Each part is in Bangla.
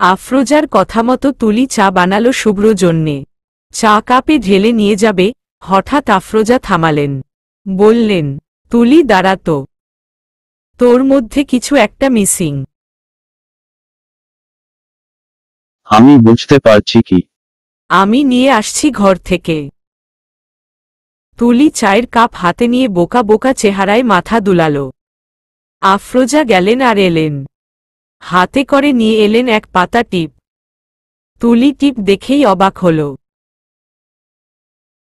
আফরোজার কথামতো তুলি চা বানালো শুভ্র জন্যে। চা কাপে ঢেলে নিয়ে যাবে, হঠাৎ আফরোজা থামালেন। বললেন, তুলি দাঁড়া তো, তোর মধ্যে কিছু একটা মিসিং। আমি বুঝতে পারছি কি। আমি নিয়ে আসছি ঘর থেকে। তুলি চায়ের কাপ হাতে নিয়ে বোকা বোকা চেহারায় মাথা দুলাল। আফরোজা গেলেন আর এলেন। হাতে করে নিয়ে এলেন এক পাতা টিপ। তুলি টিপ দেখেই অবাক হল।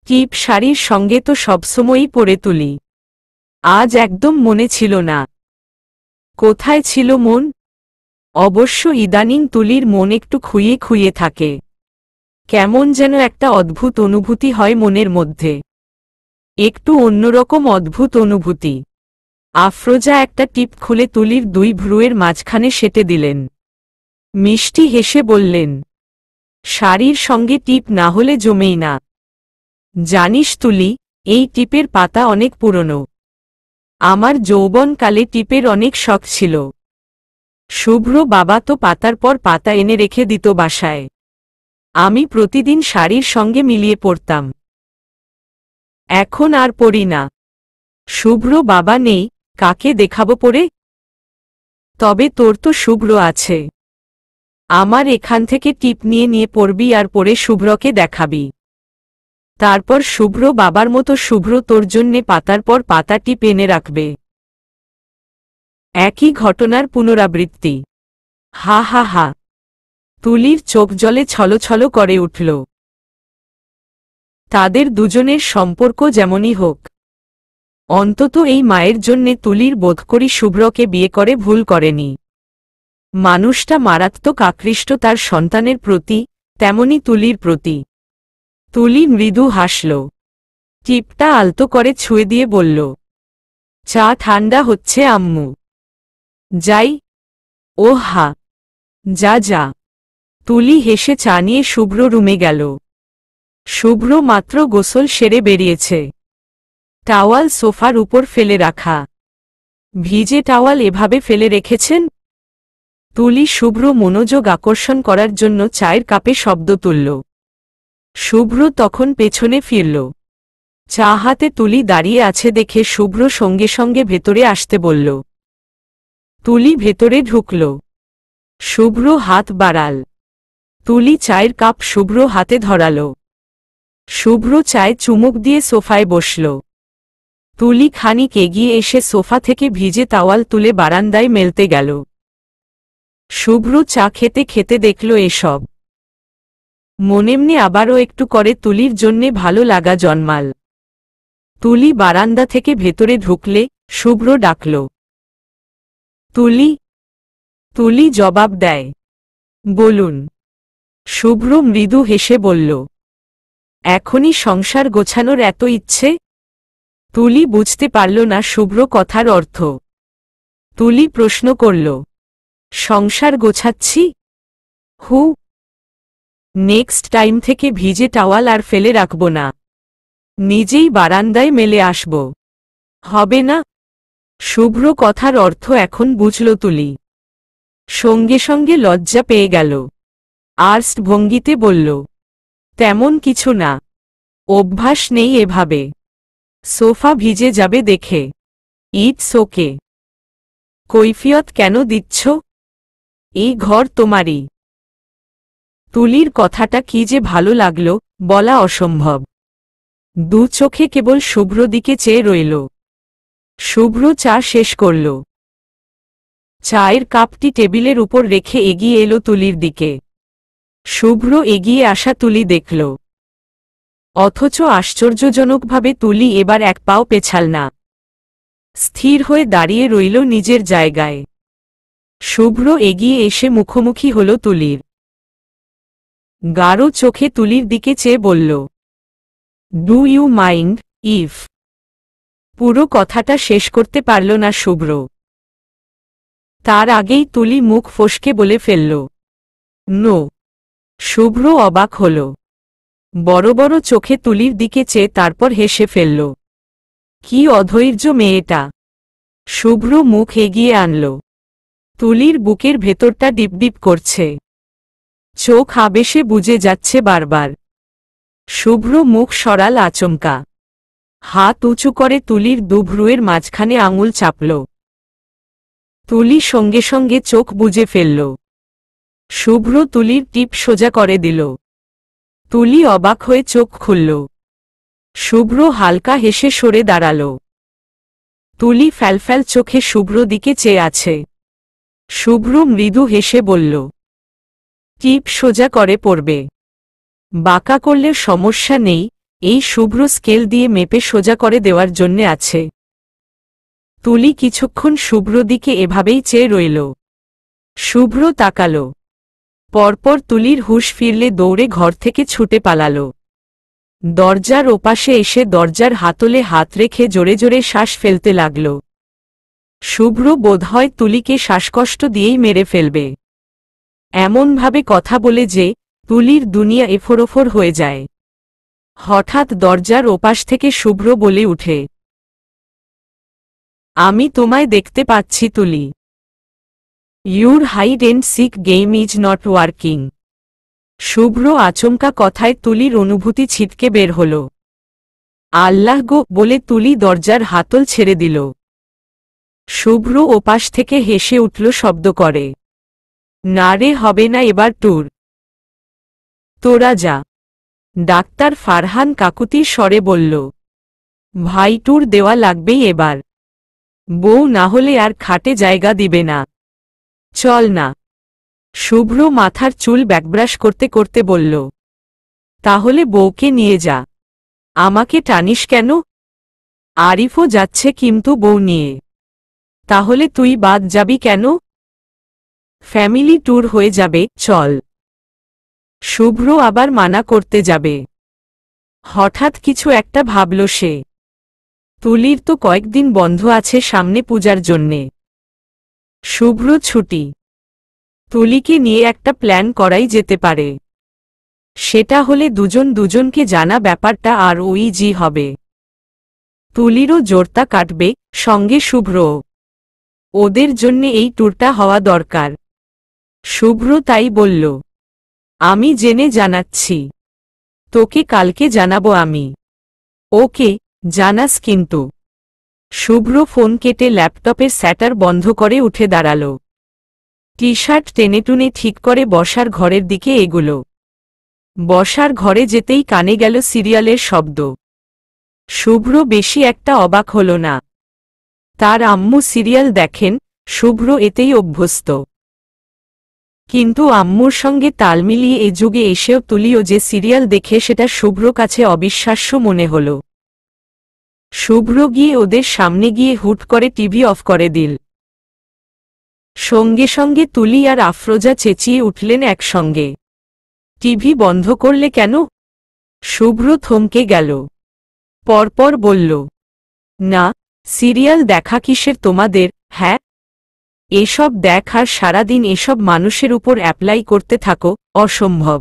টিপ শাড়ির সঙ্গে তো সবসময়ই পরে তুলি, আজ একদম মনে ছিল না। কোথায় ছিল মন? অবশ্য ইদানিং তুলির মন একটু খুইয়ে খুইয়ে থাকে। কেমন যেন একটা অদ্ভুত অনুভূতি হয় মনের মধ্যে, একটু অন্যরকম অদ্ভুত অনুভূতি। আফরোজা একটা টিপ খুলে তুলির দুই ভ্রুয়ের মাঝখানে সেটে দিলেন। মিষ্টি হেসে বললেন, শাড়ির সঙ্গে টিপ না হলে জমেই না। জানিস তুলি, এই টিপের পাতা অনেক পুরনো। আমার যৌবনকালে টিপের অনেক শখ ছিল। শুভ্র বাবা তো পাতার পর পাতা এনে রেখে দিত বাসায়। আমি প্রতিদিন শাড়ির সঙ্গে মিলিয়ে পরতাম। এখন আর পরি না। শুভ্র বাবা নেই, কাকে দেখাবো পরে? তবে তোর তো শুভ্র আছে। আমার এখান থেকে টিপ নিয়ে নিয়ে পরবি আর পরে শুভ্রকে দেখাবি। তারপর শুভ্র বাবার মতো শুভ্র তোর জন্যে পাতার পর পাতা টিপ এনে রাখবে। একই ঘটনার পুনরাবৃত্তি। হা হা হা। তুলির চোখ জলে ছলছল করে উঠল। তাদের দুজনের সম্পর্ক যেমনই হোক, অন্তত এই মায়ের জন্যে তুলির বোধ করি শুভ্রকে বিয়ে করে ভুল করেনি। মানুষটা মারাত্মক আকৃষ্ট তার সন্তানের প্রতি, তেমনি তুলির প্রতি। তুলি মৃদু হাসল। টিপটা আলতো করে ছুঁয়ে দিয়ে বলল, চা ঠান্ডা হচ্ছে আম্মু। যাই? ও হা, যা যা। তুলি হেসে চা নিয়ে শুভ্র রুমে গেল। শুভ্র মাত্র গোসল সেরে বেরিয়েছে। টাওয়াল সোফার উপর ফেলে রাখা। ভিজে টাওয়াল এভাবে ফেলে রেখেছেন? তুলি শুভ্র মনোযোগ আকর্ষণ করার জন্য চায়ের কাপে শব্দ তুলল। শুভ্র তখন পেছনে ফিরল। চা হাতে তুলি দাঁড়িয়ে আছে দেখে শুভ্র সঙ্গে সঙ্গে ভেতরে আসতে বলল। তুলি ভেতরে ঢুকল। শুভ্র হাত বাড়াল। তুলি চায়ের কাপ শুভ্র হাতে ধরাল। শুভ্র চায়ে চুমুক দিয়ে সোফায় বসল। তুলি খানিক এগিয়ে এসে সোফা থেকে ভিজে তাওয়াল তুলে বারান্দায় মেলতে গেল। শুভ্র চা খেতে খেতে দেখল এসব। মনেমনে আবারও একটু করে তুলির জন্যে ভালো লাগা জন্মাল। তুলি বারান্দা থেকে ভেতরে ঢুকলে শুভ্র ডাকল, তুলি। তুলি জবাব দেয়, বলুন। শুভ্র মৃদু হেসে বলল, এখনই সংসার গোছানোর এত ইচ্ছে? তুলি বুঝতে পারল না শুভ্র কথার অর্থ। তুলি প্রশ্ন করল, সংসার গোছাচ্ছি? হু, নেক্সট টাইম থেকে ভিজে টাওয়াল আর ফেলে রাখব না, নিজেই বারান্দায় মেলে আসব। হবে না? শুভ্র কথার অর্থ এখন বুঝল তুলি। সঙ্গে সঙ্গে লজ্জা পেয়ে গেল। আর্স্ট ভঙ্গিতে বলল, তেমন কিছু না, অভ্যাস নেই এভাবে। সোফা ভিজে যাবে দেখে। It's okay. কৈফিয়ত কেন দিচ্ছ? এই ঘর তোমারই। তুলির কথাটা কি যে ভালো লাগল, বলা অসম্ভব। দু চোখে কেবল শুভ্র দিকে চেয়ে রইল। শুভ্র চা শেষ করল। চায়ের কাপটি টেবিলের উপর রেখে এগিয়ে এলো তুলির দিকে। শুভ্র এগিয়ে আসা তুলি দেখল। অথচ আশ্চর্যজনকভাবে তুলি এবার এক পাও পেছাল না। স্থির হয়ে দাঁড়িয়ে রইল নিজের জায়গায়। শুভ্র এগিয়ে এসে মুখোমুখি হল তুলির। গাঢ় চোখে তুলির দিকে চেয়ে বলল, ডু ইউ মাইন্ড ইফ? পুরো কথাটা শেষ করতে পারল না শুভ্র। তার আগেই তুলি মুখ ফসকে বলে ফেলল, নো। শুভ্র অবাক হল। বড় বড় চোখে তুলির দিকে চেয়ে তারপর হেসে ফেলল। কি অধৈর্য মেয়েটা। শুভ্র মুখ এগিয়ে আনল। তুলির বুকের ভেতরটা ডিপডিপ করছে। চোখ আবেশে বুজে যাচ্ছে বারবার। শুভ্র মুখ সরাল আচমকা। হাত উঁচু করে তুলির দুভ্রুয়ের মাঝখানে আঙুল চাপল। তুলি সঙ্গে সঙ্গে চোখ বুজে ফেলল। শুভ্র তুলির টিপ সোজা করে দিল। তুলি অবাক হয়ে চোখ খুলল। শুভ্র হালকা হেসে সরে দাঁড়াল। তুলি ফ্যালফ্যাল চোখে শুভ্র দিকে চেয়ে আছে। শুভ্র মৃদু হেসে বলল, টিপ সোজা করে পড়বে। বাঁকা করলে সমস্যা নেই, এই শুভ্র স্কেল দিয়ে মেপে সোজা করে দেওয়ার জন্যে আছে। তুলি কিছুক্ষণ শুভ্র দিকে এভাবেই চেয়ে রইল। শুভ্র তাকাল। পরপর তুলির হুঁশ ফিরলে দৌড়ে ঘর থেকে ছুটে পালাল। দরজার ওপাশে এসে দরজার হাতলে হাত রেখে জোরে জোরে শ্বাস ফেলতে লাগল। শুভ্র বোধহয় তুলিকে শ্বাসকষ্ট দিয়েই মেরে ফেলবে। এমনভাবে কথা বলে যে তুলির দুনিয়া এফোরোফোর হয়ে যায়। হঠাৎ দরজার ওপাশ থেকে শুভ্র বলে উঠে, আমি তোমায় দেখতে পাচ্ছি Tuli. Your hide and seek game is not working. Shubhra আচমকা কথায় তুলির অনুভূতি ছিটকে বের হল। আল্লাহ গো বলে তুলি দরজার হাতল ছেড়ে দিল। শুভ্র ওপাশ থেকে হেসে উঠল শব্দ করে, না রে, হবে না এবার ট্যুর। তোরা যা। ডাক্তার ফারহান কাকুতির স্বরে বলল, ভাই ট্যুর দেওয়া লাগবেই এবার। বউ না হলে আর খাটে জায়গা দিবে না। চল না। শুভ্র মাথার চুল ব্যাকব্রাশ করতে করতে বলল, তাহলে বউকে নিয়ে যা। আমাকে টানিস কেন? আরিফও যাচ্ছে কিন্তু বউ নিয়ে। তাহলে তুই বাদ যাবি কেন? ফ্যামিলি ট্যুর হয়ে যাবে, চল। শুভ্র আবার মানা করতে যাবে। হঠাৎ কিছু একটা ভাবল সে। তুলির তো কয়েকদিন বন্ধ আছে সামনে পূজার জন্যে। শুভ্র ছুটি। তুলিকে নিয়ে একটা প্ল্যান করাই যেতে পারে। সেটা হলে দুজন দুজনকে জানা ব্যাপারটা আর ইজি হবে। তুলিরও জোরতা কাটবে, সঙ্গে শুভ্রও। ওদের জন্যে এই ট্যুরটা হওয়া দরকার। শুভ্র তাই বলল, আমি জেনে জানাচ্ছি। তোকে কালকে জানাবো আমি। ওকে, জানাস কিন্তু। শুভ্র ফোন কেটে ল্যাপটপের স্যাটার বন্ধ করে উঠে দাঁড়াল। টি শার্ট টেনেটুনে ঠিক করে বসার ঘরের দিকে এগুল। বসার ঘরে যেতেই কানে গেল সিরিয়ালের শব্দ। শুভ্র বেশি একটা অবাক হল না। তার আম্মু সিরিয়াল দেখেন, শুভ্র এতেই অভ্যস্ত। কিন্তু আম্মুর সঙ্গে তাল মিলিয়ে এ যুগে এসেও তুলিও যে সিরিয়াল দেখে সেটা শুভ্র কাছে অবিশ্বাস্য মনে হল। শুভ্র গিয়ে ওদের সামনে গিয়ে হুট করে টিভি অফ করে দিল। সঙ্গে সঙ্গে তুলি আর আফরোজা চেঁচিয়ে উঠলেন একসঙ্গে, টিভি বন্ধ করলে কেন? শুভ্র থমকে গেল। পরপর বলল, না, সিরিয়াল দেখা কিসের তোমাদের? হ্যাঁ, এসব দেখ আর সারাদিন এসব মানুষের উপর অ্যাপ্লাই করতে থাকো, অসম্ভব।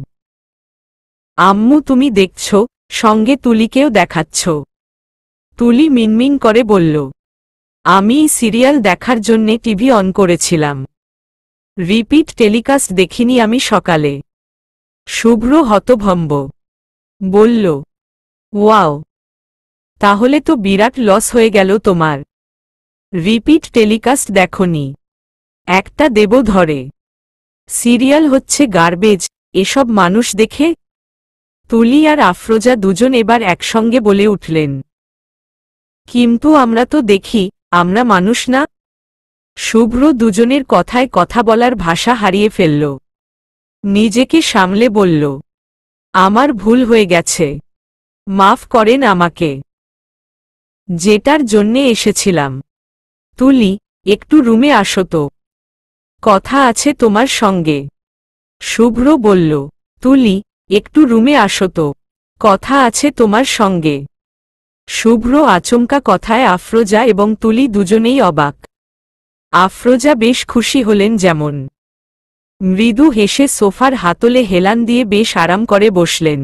আম্মু তুমি দেখছ, সঙ্গে তুলিকেও দেখাচ্ছ। তুলি মিনমিন করে বলল, আমি সিরিয়াল দেখার জন্যে টিভি অন করেছিলাম। রিপিট টেলিকাস্ট দেখিনি আমি সকালে। শুভ্র হতভম্ব। বলল, ওয়াও, তাহলে তো বিরাট লস হয়ে গেল তোমার। রিপিট টেলিকাস্ট দেখনি? একটা দেব ধরে। সিরিয়াল হচ্ছে গার্বেজ, এসব মানুষ দেখে? তুলি আর আফরোজা দুজন এবার একসঙ্গে বলে উঠলেন, কিন্তু আমরা তো দেখি, আমরা মানুষ না? শুভ্র দুজনের কথায় কথা বলার ভাষা হারিয়ে ফেলল। নিজেকে সামলে বলল, আমার ভুল হয়ে গেছে, মাফ করেন আমাকে। যেটার জন্যে এসেছিলাম। তুলি, একটু রুমে আসো তো, কথা আছে তোমার সঙ্গে। শুভ্র বলল, তুলি, একটু রুমে আসো তো, কথা আছে তোমার সঙ্গে। শুভ্র আচমকা কথায় আফরোজা এবং তুলি দুজনেই অবাক। আফরোজা বেশ খুশি হলেন যেমন। মৃদু হেসে সোফার হাতলে হেলান দিয়ে বেশ আরাম করে বসলেন।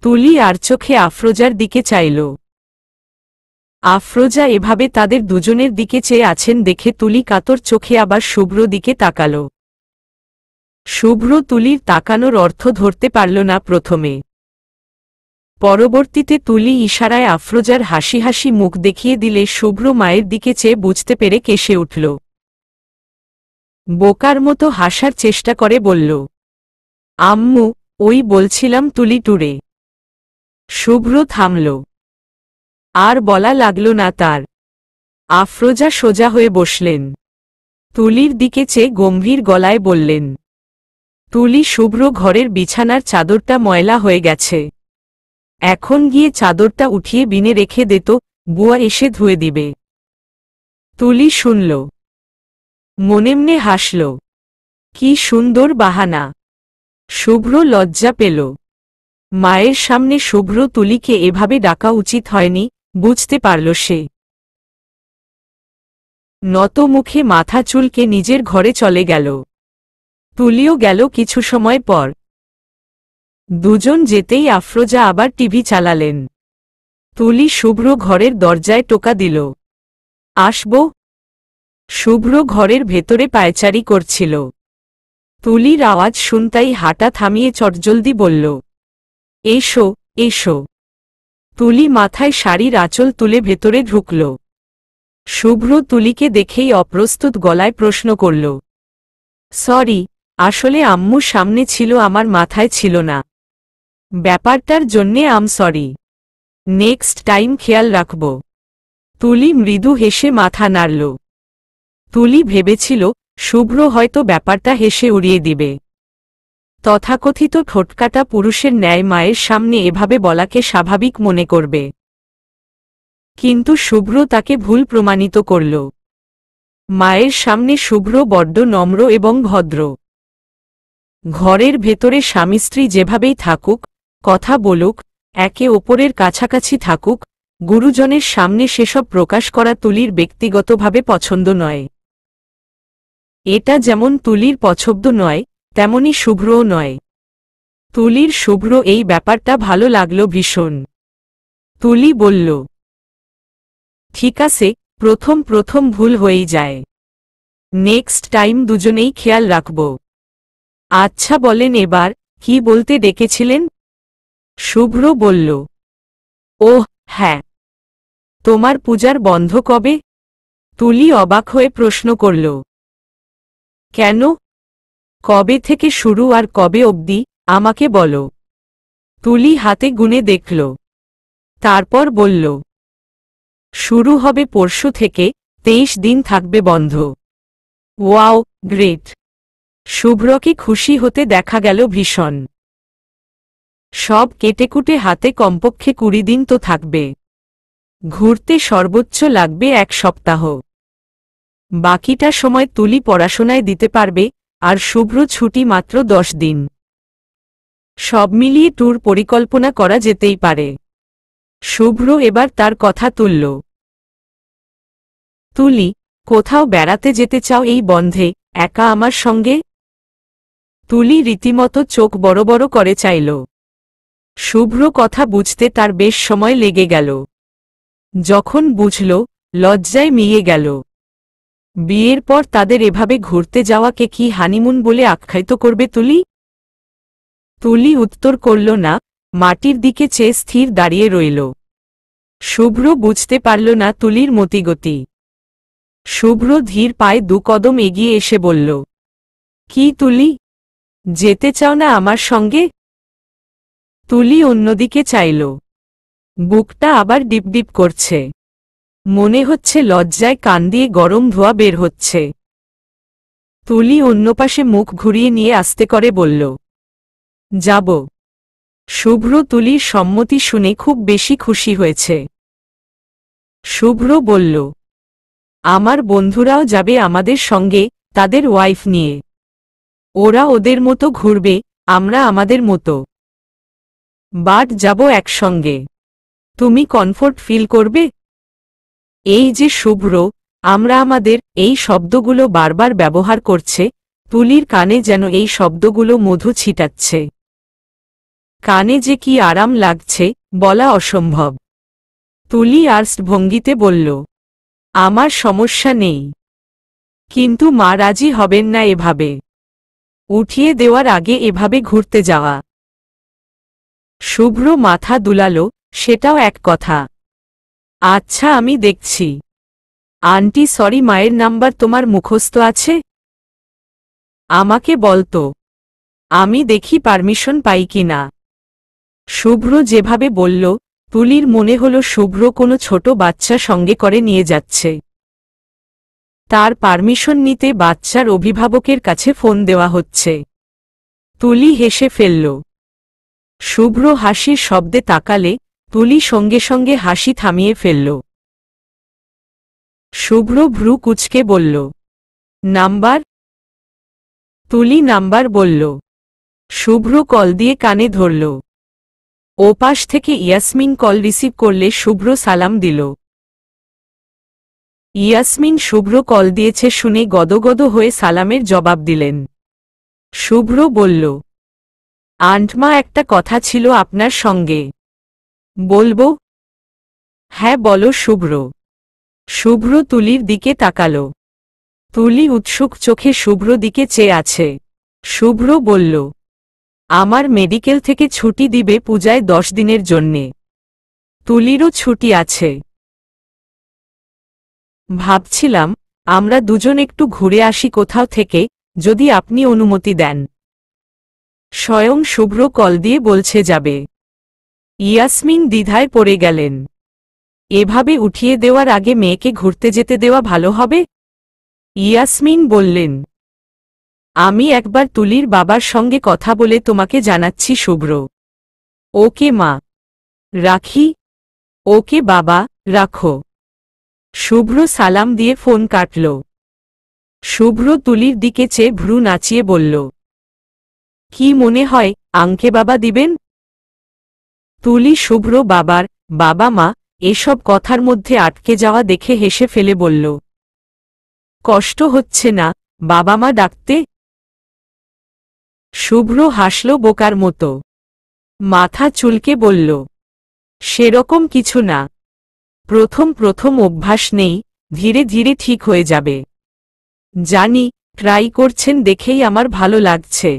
তুলি আর চোখে আফরোজার দিকে চাইল। আফরোজা এভাবে তাদের দুজনের দিকে চেয়ে আছেন দেখে তুলি কাতর চোখে আবার শুভ্র দিকে তাকাল। শুভ্র তুলির তাকানোর অর্থ ধরতে পারল না প্রথমে। পরবর্তীতে তুলি ইশারায় আফরোজার হাসি হাসি মুখ দেখিয়ে দিলে শুভ্র মায়ের দিকে চেয়ে বুঝতে পেরে কেসে উঠল। বোকার মতো হাসার চেষ্টা করে বলল, আম্মু, ওই বলছিলাম তুলি ট্যুরে। শুভ্র থামল। আর বলা লাগল না তার। আফরোজা সোজা হয়ে বসলেন। তুলির দিকে চেয়ে গম্ভীর গলায় বললেন, তুলি, শুভ্র ঘরের বিছানার চাদরটা ময়লা হয়ে গেছে। এখন গিয়ে চাদরটা উঠিয়ে বিনে রেখে দে তো, বুয়া এসে ধুয়ে দিবে। তুলি শুনল, মনেমনে হাসল। কি সুন্দর বাহানা। শুভ্র লজ্জা পেল। মায়ের সামনে শুভ্র তুলিকে এভাবে ডাকা উচিত হয়নি, বুঝতে পারল সে। নত মুখে মাথা চুলকে নিজের ঘরে চলে গেল। তুলিও গেল কিছু সময় পর। দুজন যেতেই আফরোজা আবার টিভি চালালেন। তুলি শুভ্র ঘরের দরজায় টোকা দিল। আসব। শুভ্র ঘরের ভেতরে পায়চারি করছিল। তুলির আওয়াজ শুনতাই হাঁটা থামিয়ে চটজলদি বলল, এসো, এসো। তুলি মাথায় শাড়ির আঁচল তুলে ভেতরে ঢুকল। শুভ্র তুলিকে দেখেই অপ্রস্তুত গলায় প্রশ্ন করল, সরি, আসলে আম্মু সামনে ছিল, আমার মাথায় ছিল না। ব্যাপারটার জন্যে আম সরি। নেক্সট টাইম খেয়াল রাখব। তুলি মৃদু হেসে মাথা নাড়ল। তুলি ভেবেছিল শুভ্র হয়তো ব্যাপারটা হেসে উড়িয়ে দিবে। তথাকথিত ঠোঁটকাটা পুরুষের ন্যায় মায়ের সামনে এভাবে বলাকে স্বাভাবিক মনে করবে। কিন্তু শুভ্র তাকে ভুল প্রমাণিত করল। মায়ের সামনে শুভ্র বড্ড নম্র এবং ভদ্র। ঘরের ভেতরে স্বামী স্ত্রী যেভাবেই থাকুক, কথা বলুক, একে অপরের কাছাকাছি থাকুক, গুরুজনের সামনে সেসব প্রকাশ করা তুলির ব্যক্তিগতভাবে পছন্দ নয়। এটা যেমন তুলির পছন্দ নয়, তেমনি শুভ্রও নয়। তুলির শুভ্র এই ব্যাপারটা ভালো লাগল ভীষণ। তুলি বলল, ঠিক আছে, প্রথম প্রথম ভুল হয়েই যায়। নেক্সট টাইম দুজনেই খেয়াল রাখব। আচ্ছা বলেন, এবার কি বলতে ডেকেছিলেন? শুভ্র বলল, ওহ হ্যাঁ, তোমার পূজার বন্ধ কবে? তুলি অবাক হয়ে প্রশ্ন করল, কেন? কবে থেকে শুরু আর কবে অবধি, আমাকে বলো। তুলি হাতে গুনে দেখল। তারপর বলল, শুরু হবে পরশু থেকে, 23 দিন থাকবে বন্ধ। Wow, great. শুভ্রকে খুশি হতে দেখা গেল ভীষণ। সব কেটেকুটে হাতে কমপক্ষে 20 দিন তো থাকবে। ঘুরতে সর্বোচ্চ লাগবে 1 সপ্তাহ। বাকিটা সময় তুলি পড়াশোনায় দিতে পারবে, আর শুভ্র ছুটি মাত্র 10 দিন। সব মিলিয়ে ট্যুর পরিকল্পনা করা যেতেই পারে। শুভ্র এবার তার কথা তুলল। তুলি, কোথাও বেড়াতে যেতে চাও এই বন্ধে, একা আমার সঙ্গে? তুলি রীতিমতো চোখ বড় বড় করে চাইল। শুভ্র কথা বুঝতে তার বেশ সময় লেগে গেল। যখন বুঝল, লজ্জায় মিয়ে গেল। বিয়ের পর তাদের এভাবে ঘুরতে যাওয়াকে কি হানিমুন বলে আখ্যায়িত করবে তুলি? তুলি উত্তর করল না, মাটির দিকে চেয়ে স্থির দাঁড়িয়ে রইল। শুভ্র বুঝতে পারল না তুলির মতিগতি। শুভ্র ধীর পায়ে 2 কদম এগিয়ে এসে বলল, কি তুলি, যেতে চাও না আমার সঙ্গে? তুলি অন্যদিকে চাইল। বুকটা আবার ডিপডিপ করছে। মনে হচ্ছে লজ্জায় কান দিয়ে গরম ধোঁয়া বের হচ্ছে। তুলি অন্য পাশে মুখ ঘুরিয়ে নিয়ে আস্তে করে বলল, যাব। শুভ্র তুলির সম্মতি শুনে খুব বেশি খুশি হয়েছে। শুভ্র বলল, আমার বন্ধুরাও যাবে আমাদের সঙ্গে, তাদের ওয়াইফ নিয়ে। ওরা ওদের মতো ঘুরবে, আমরা আমাদের মতো। বাট যাব একসঙ্গে। তুমি কমফোর্ট ফিল করবে? এই যে শুভ্র, আমরা আমাদের, এই শব্দগুলো বারবার ব্যবহার করছে। তুলির কানে যেন এই শব্দগুলো মধু ছিটাচ্ছে। কানে যে কি আরাম লাগছে, বলা অসম্ভব। তুলি আর্স্ট ভঙ্গিতে বলল, আমার সমস্যা নেই। কিন্তু মা রাজি হবেন না এভাবে। উঠিয়ে দেওয়ার আগে এভাবে ঘুরতে যাওয়া। শুভ্র মাথা দুলালো, সেটাও এক কথা। আচ্ছা আমি দেখছি। আন্টি সরি, মায়ের নাম্বার তোমার মুখস্থ আছে? আমাকে বলতো, আমি দেখি পারমিশন পাই কিনা। শুভ্র যেভাবে বলল, তুলির মনে হল শুভ্র কোনো ছোট বাচ্চা সঙ্গে করে নিয়ে যাচ্ছে। তার পারমিশন নিতে বাচ্চার অভিভাবকের কাছে ফোন দেওয়া হচ্ছে। তুলি হেসে ফেলল। শুভ্র হাসির শব্দে তাকালে তুলি সঙ্গে সঙ্গে হাসি থামিয়ে ফেলল। শুভ্র ভ্রু কুঁচকে বলল, নাম্বার? তুলি নাম্বার বলল। শুভ্র কল দিয়ে কানে ধরল। ওপাশ থেকে ইয়াসমিন কল রিসিভ করলে শুভ্র সালাম দিল। ইয়াসমিন শুভ্র কল দিয়েছে শুনে গদগদ হয়ে সালামের জবাব দিলেন। শুভ্র বলল, আন্টমা একটা কথা ছিল আপনার সঙ্গে। বলবো? হ্যাঁ বলো শুভ্র। শুভ্র তুলির দিকে তাকাল। তুলি উৎসুক চোখে শুভ্র দিকে চেয়ে আছে। শুভ্র বলল, আমার মেডিকেল থেকে ছুটি দিবে পূজায় 10 দিনের জন্যে। তুলিরও ছুটি আছে। ভাবছিলাম আমরা দুজন একটু ঘুরে আসি কোথাও থেকে, যদি আপনি অনুমতি দেন। স্বয়ং শুভ্র কল দিয়ে বলছে যাবে। ইয়াসমিন দ্বিধায় পড়ে গেলেন। এভাবে উঠিয়ে দেওয়ার আগে মেয়েকে ঘুরতে যেতে দেওয়া ভালো হবে? ইয়াসমিন বললেন, আমি একবার তুলির বাবার সঙ্গে কথা বলে তোমাকে জানাচ্ছি শুভ্র। ওকে মা। রাখি? ওকে বাবা, রাখো। শুভ্র সালাম দিয়ে ফোন কাটল। শুভ্র তুলির দিকে চেয়ে ভ্রু নাচিয়ে বলল, কি মনে হয় আঙ্কে বাবা দিবেন? তুলি শুভ্র বাবার বাবা মা এসব কথার মধ্যে আটকে যাওয়া দেখে হেসে ফেলে বলল, কষ্ট হচ্ছে না বাবা মা ডাকতে? শুভ্র হাসল বোকার মতো। মাথা চুলকে বলল, সেরকম কিছু না। প্রথম প্রথম অভ্যাস নেই, ধীরে ধীরে ঠিক হয়ে যাবে। জানি, ট্রাই করছেন দেখেই আমার ভালো লাগছে।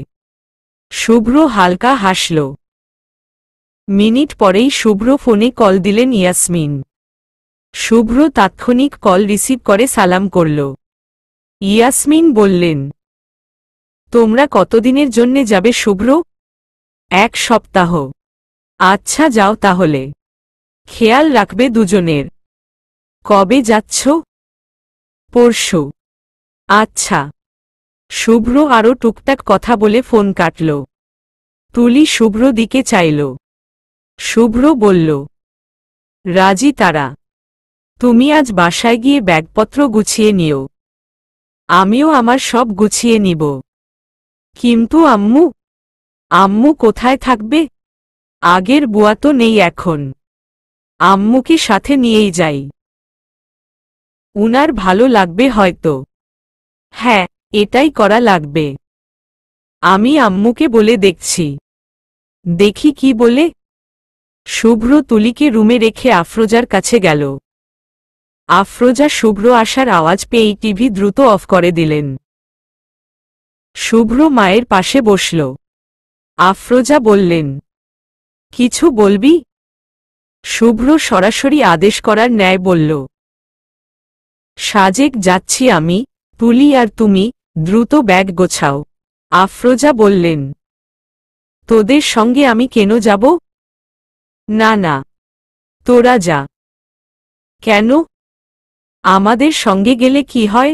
শুভ্র হালকা হাসল। মিনিট পরেই শুভ্র ফোনে কল দিলেন ইয়াসমিন। শুভ্র তাৎক্ষণিক কল রিসিভ করে সালাম করল। ইয়াসমিন বললেন, তোমরা কতদিনের জন্যে যাবে শুভ্র? 1 সপ্তাহ। আচ্ছা যাও তাহলে। খেয়াল রাখবে দুজনের। কবে যাচ্ছ? পরশু। আচ্ছা। শুভ্র আরও টুকটাক কথা বলে ফোন কাটল। তুলি শুভ্র দিকে চাইল। শুভ্র বলল, রাজি তারা। তুমি আজ বাসায় গিয়ে ব্যাগপত্র গুছিয়ে নিও। আমিও আমার সব গুছিয়ে নিব। কিন্তু আম্মু? আম্মু কোথায় থাকবে? আগের বুয়া তো নেই এখন। আম্মুকে সাথে নিয়েই যাই। উনার ভালো লাগবে হয়তো। হ্যাঁ, এটাই করা লাগবে। আমি আম্মুকে বলে দেখছি। দেখি কি বলে। শুভ্র তুলিকে রুমে রেখে আফরোজার কাছে গেল। আফরোজা শুভ্র আসার আওয়াজ পেয়েই টিভি দ্রুত অফ করে দিলেন। শুভ্র মায়ের পাশে বসল। আফরোজা বললেন, কিছু বলবি? শুভ্র সরাসরি আদেশ করার ন্যায় বলল, সাজেক যাচ্ছি আমি, তুলি আর তুমি দ্রুত ব্যাগ গোছাও। আফরোজা বললেন, তোদের সঙ্গে আমি কেন যাব? না না, তোরা যা। কেন? আমাদের সঙ্গে গেলে কি হয়?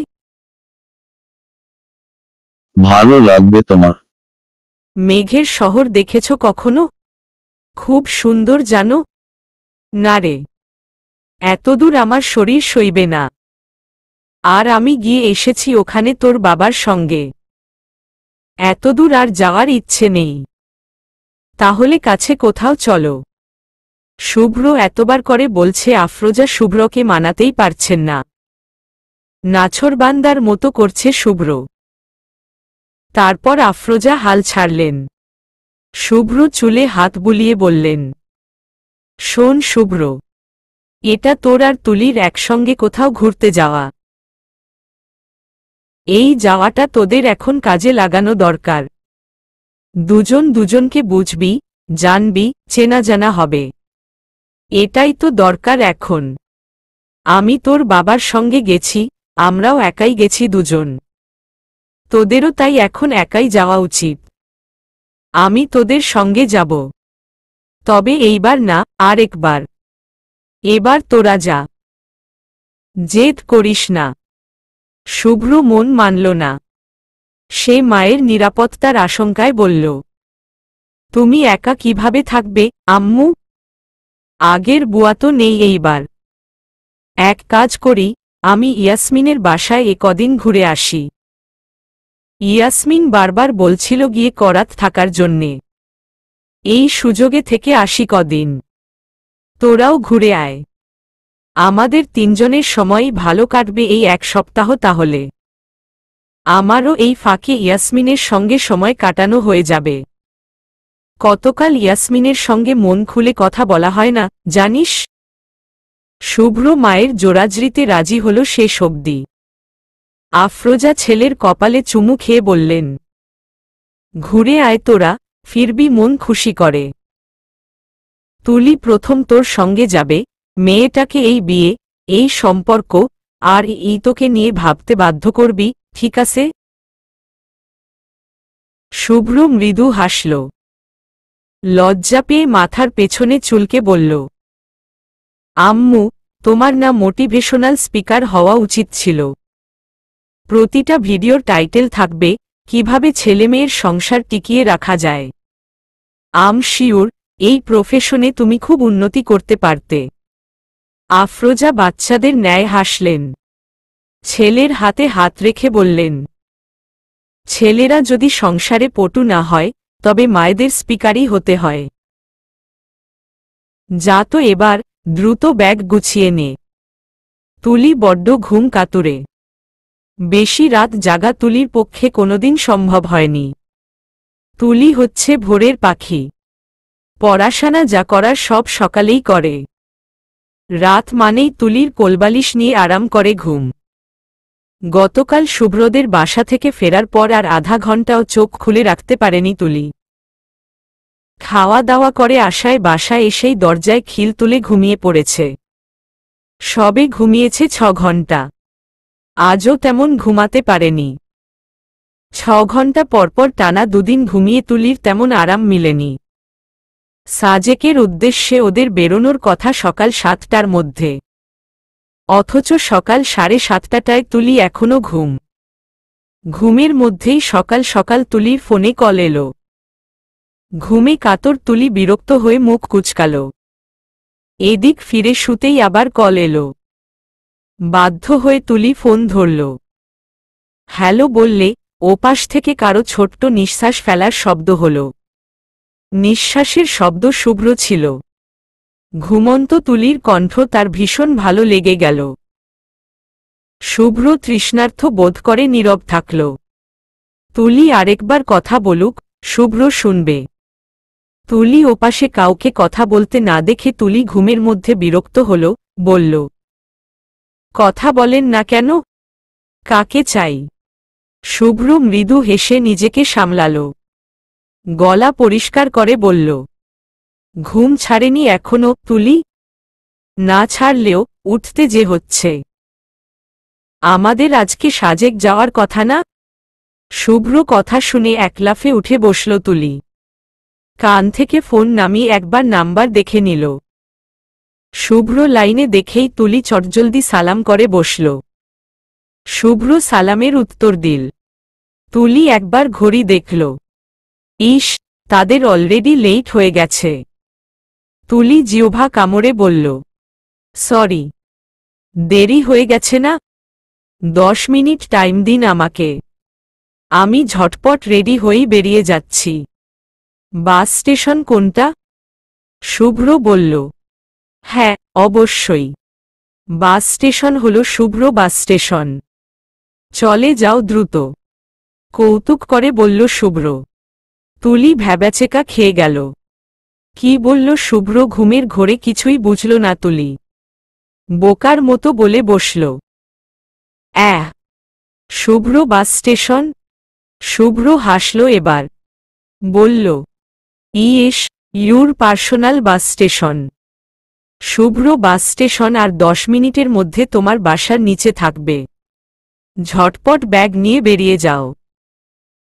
ভালো লাগবে তোমার। মেঘের শহর দেখেছ কখনো? খুব সুন্দর জানো? না রে, এতদূর আমার শরীর সইবে না। আর আমি গিয়ে এসেছি ওখানে তোর বাবার সঙ্গে। এতদূর আর যাওয়ার ইচ্ছে নেই। তাহলে কাছে কোথাও চলো। শুভ্র এতবার করে বলছে আফরোজা শুভ্রকে মানাতেই পারছেন না। নাছোড়বান্দার মতো করছে শুভ্র। তারপর আফরোজা হাল ছাড়লেন। শুভ্র চুলে হাত বুলিয়ে বললেন, শোন শুভ্র, এটা তোর আর তুলির একসঙ্গে কোথাও ঘুরতে যাওয়া। এই যাওয়াটা তোদের এখন কাজে লাগানো দরকার। দুজন দুজনকে বুঝবি, জানবি, চেনা জানা হবে। এটাই তো দরকার এখন। আমি তোর বাবার সঙ্গে গেছি, আমরাও একাই গেছি দুজন। তোদেরও তাই এখন একাই যাওয়া উচিত। আমি তোদের সঙ্গে যাব। তবে এইবার না, আরেকবার। এবার তোরা যা। জেদ করিস না। শুভ্র মন মানল না। সে মায়ের নিরাপত্তার আশঙ্কায় বলল, তুমি একা কিভাবে থাকবে, আম্মু? আগের বুয়া তো নেই এইবার। এক কাজ করি, আমি ইয়াসমিনের বাসায় কদিন ঘুরে আসি। ইয়াসমিন বারবার বলছিল গিয়ে করাত থাকার জন্যে। এই সুযোগে থেকে আসি কদিন। তোরাও ঘুরে আয়। আমাদের তিনজনের সময়ই ভালো কাটবে এই এক সপ্তাহ তাহলে। আমারও এই ফাঁকে ইয়াসমিনের সঙ্গে সময় কাটানো হয়ে যাবে। কতকাল ইয়াসমিনের সঙ্গে মন খুলে কথা বলা হয় না, জানিস? শুভ্র মায়ের জোরাজরিতে রাজি হল শেষ অবধি। আফরোজা ছেলের কপালে চুমু খেয়ে বললেন, ঘুরে আয় তোরা, ফিরবি মন খুশি করে। তুলি প্রথম তোর সঙ্গে যাবে, মেয়েটাকে এই বিয়ে, এই সম্পর্ক, আর এই তোকে নিয়ে ভাবতে বাধ্য করবি, ঠিক আছে? শুভ্র মৃদু হাসল। লজ্জা পেয়ে মাথার পেছনে চুলকে বলল, আম্মু, তোমার না মোটিভেশনাল স্পিকার হওয়া উচিত ছিল। প্রতিটা ভিডিওর টাইটেল থাকবে, কিভাবে ছেলেমেয়ের সংসার টিকিয়ে রাখা যায়। আম শিওর, এই প্রফেশনে তুমি খুব উন্নতি করতে পারতে। আফরোজা বাচ্চাদের ন্যায় হাসলেন। ছেলের হাতে হাত রেখে বললেন, ছেলেরা যদি সংসারে পটু না হয়, তবে মায়েদের স্পিকারই হতে হয়। যা তো এবার, দ্রুত ব্যাগ গুছিয়ে নে। তুলি বড্ড ঘুম কাতুরে। বেশি রাত জাগা তুলির পক্ষে কোনোদিন সম্ভব হয়নি। তুলি হচ্ছে ভোরের পাখি। পড়াশোনা যা করার সব সকালেই করে। রাত মানেই তুলির কোলবালিশ নিয়ে আরাম করে ঘুম। গতকাল শুভ্রদের বাসা থেকে ফেরার পর আর আধা ঘণ্টাও চোখ খুলে রাখতে পারেনি তুলি। খাওয়া দাওয়া করে আসায় বাসায় এসেই দরজায় খিল তুলে ঘুমিয়ে পড়েছে। সবে ঘুমিয়েছে 6 ঘণ্টা। আজও তেমন ঘুমাতে পারেনি। 6 ঘণ্টা পরপর টানা দুদিন ঘুমিয়ে তুলির তেমন আরাম মিলেনি। সাজেকের উদ্দেশ্যে ওদের বেরোনোর কথা সকাল 7টার মধ্যে। অথচ সকাল 7:30টায় তুলি এখনো ঘুম। ঘুমের মধ্যেই সকাল সকাল তুলির ফোনে কল এলো। ঘুমে কাতর তুলি বিরক্ত হয়ে মুখ কুঁচকাল। এদিক ফিরে শুতেই আবার কল এলো। বাধ্য হয়ে তুলি ফোন ধরল। হ্যালো বললে ওপাশ থেকে কারো ছোট্ট নিঃশ্বাস ফেলার শব্দ হল। নিঃশ্বাসের শব্দ শুভ্র ছিল। ঘুমন্ত তুলির কণ্ঠ তার ভীষণ ভালো লেগে গেল। শুভ্র তৃষ্ণার্থ বোধ করে নীরব থাকল। তুলি আরেকবার কথা বলুক, শুভ্র শুনবে। তুলি ওপাশে কাউকে কথা বলতে না দেখে তুলি ঘুমের মধ্যে বিরক্ত হল, বলল, কথা বলেন না কেন? কাকে চাই? শুভ্র মৃদু হেসে নিজেকে সামলাল। গলা পরিষ্কার করে বলল, ঘুম ছাড়েনি এখনো তুলি? না ছাড়লেও উঠতে যে হচ্ছে। আমাদের আজকে সাজেক যাওয়ার কথা না? শুভ্র কথা শুনে এক লাফে উঠে বসল তুলি। কান থেকে ফোন নামিয়ে একবার নাম্বার দেখে নিল। শুভ্র লাইনে দেখেই তুলি চটজলদি সালাম করে বসল। শুভ্র সালামের উত্তর দিল। তুলি একবার ঘড়ি দেখল। ইস, তাদের অলরেডি লেট হয়ে গেছে। তুলি জিহ্বা কামড়ে বলল, সরি। দেরি হয়ে গেছে না? 10 মিনিট টাইম দিন আমাকে। আমি ঝটপট রেডি হয়েই বেরিয়ে যাচ্ছি। বাস স্টেশন কোনটা? শুভ্র বলল, হ্যাঁ, অবশ্যই। বাস স্টেশন হল শুভ্র বাস স্টেশন। চলে যাও দ্রুত। কৌতুক করে বলল শুভ্র। তুলি ভ্যাবাচেকা খেয়ে গেল। কি বলল শুভ্র ঘুমের ঘোরে কিছুই বুঝল না তুলি। বোকার মতো বলে বসল, শুভ্র বাস স্টেশন? শুভ্র হাসল এবার। বলল, yes, your personal bus station. Shubhra bus station আর 10 মিনিটের মধ্যে তোমার বাসার নিচে থাকবে। ঝটপট ব্যাগ নিয়ে বেরিয়ে যাও।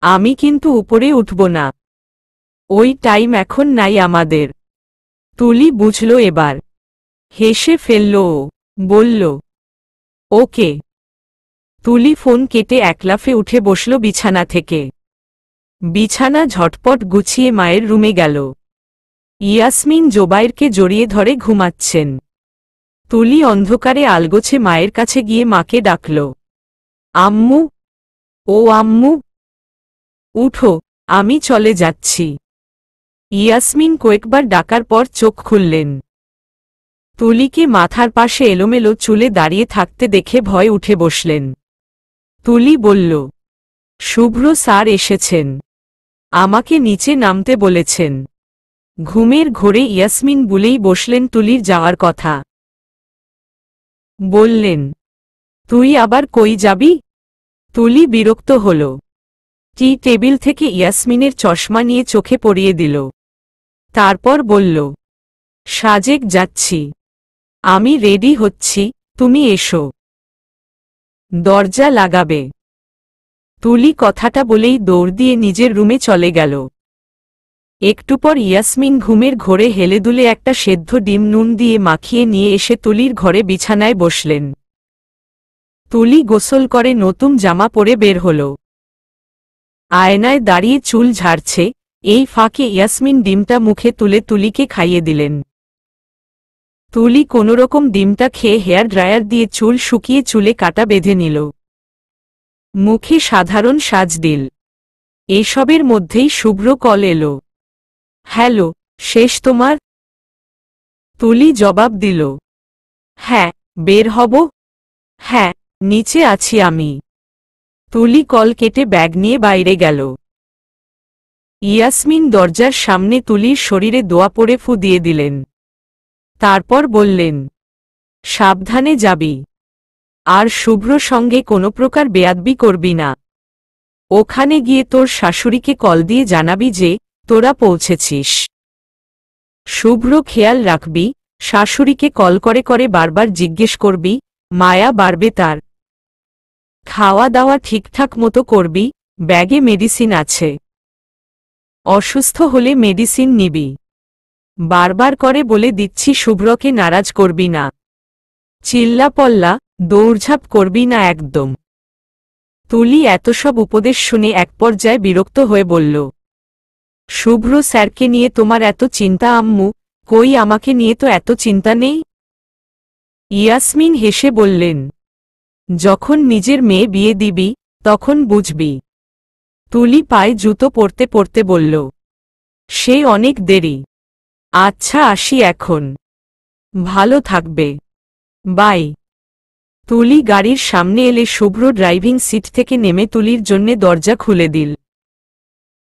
আমি কিন্তু উপরে উঠব না। ওই টাইম এখন নাই আমাদের। তুলি বুঝল এবার। হেসে ফেলল ও। বলল, ওকে। তুলি ফোন কেটে একলাফে উঠে বসল বিছানা থেকে। বিছানা ঝটপট গুছিয়ে মায়ের রুমে গেল। ইয়াসমিন জোবায়েরকে জড়িয়ে ধরে ঘুমাচ্ছেন। তুলি অন্ধকারে আলগোছে মায়ের কাছে গিয়ে মাকে ডাকল, আম্মু, ও আম্মু, উঠো, আমি চলে যাচ্ছি। ইয়াসমিন কয়েকবার ডাকার পর চোখ খুললেন। তুলিকে মাথার পাশে এলোমেলো চুলে দাঁড়িয়ে থাকতে দেখে ভয় উঠে বসলেন। তুলি বলল, শুভ্র স্যার এসেছেন। আমাকে নিচে নামতে বলেছেন। ঘুমের ঘোরে ইয়াসমিন বলেই বসলেন তুলির যাওয়ার কথা। বললেন, তুই আবার কই যাবি? তুলি বিরক্ত হল। টি টেবিল থেকে ইয়াসমিনের চশমা নিয়ে চোখে পরিয়ে দিল। তারপর বলল, সাজেক যাচ্ছি। আমি রেডি হচ্ছি, তুমি এসো। দরজা লাগাবে? তুলি কথাটা বলেই দৌড় দিয়ে নিজের রুমে চলে গেল। একটু পর ইয়াসমিন ঘুমের ঘোরে হেলে দুলে একটা সেদ্ধ ডিম নুন দিয়ে মাখিয়ে নিয়ে এসে তুলির ঘরে বিছানায় বসলেন। তুলি গোসল করে নতুন জামা পরে বের হল। আয়নায় দাঁড়িয়ে চুল ঝাড়ছে, এই ফাঁকে ইয়াসমিন ডিমটা মুখে তুলে তুলিকে খাইয়ে দিলেন। তুলি কোনোরকম ডিমটা খেয়ে হেয়ার ড্রায়ার দিয়ে চুল শুকিয়ে চুলে কাটা বেঁধে নিল। মুখে সাধারণ সাজ দিল। এসবের মধ্যেই শুভ্র কল এলো। হ্যালো, শেষ তোমার? তুলি জবাব দিল, হ্যাঁ, বের হব? হ্যাঁ, নিচে আছি আমি। তুলি কল কেটে ব্যাগ নিয়ে বাইরে গেল। ইয়াসমিন দরজার সামনে তুলির শরীরে দোয়া পড়ে ফু দিয়ে দিলেন। তারপর বললেন, সাবধানে যাবি। আর শুভ্র সঙ্গে কোনো প্রকার বেয়াদবি করবি না। ওখানে গিয়ে তোর শাশুড়িকে কল দিয়ে জানাবি যে তোরা পৌঁছেছিস। শুভ্র খেয়াল রাখবি, শাশুড়িকে কল করে করে বারবার জিজ্ঞেস করবি, মায়া বাড়বে তার। খাওয়া দাওয়া ঠিকঠাক মতো করবি, ব্যাগে মেডিসিন আছে। অসুস্থ হলে মেডিসিন নিবি। বারবার করে বলে দিচ্ছি শুভ্রকে নারাজ করবি না। চিল্লাপল্লা, দৌড়ঝাঁপ করবি না একদম। তুলি এত সব উপদেশ শুনে এক পর্যায়ে বিরক্ত হয়ে বলল, শুভ্র স্যারকে নিয়ে তোমার এত চিন্তা আম্মু, কই আমাকে নিয়ে তো এত চিন্তা নেই। ইয়াসমিন হেসে বললেন, যখন নিজের মেয়ে বিয়ে দিবি, তখন বুঝবি। তুলি পায়ে জুতো পরতে পরতে বলল, সে অনেক দেরি। আচ্ছা আসি এখন। ভালো থাকবে। বাই। তুলি গাড়ির সামনে এলে শুভ্র ড্রাইভিং সিট থেকে নেমে তুলির জন্যে দরজা খুলে দিল।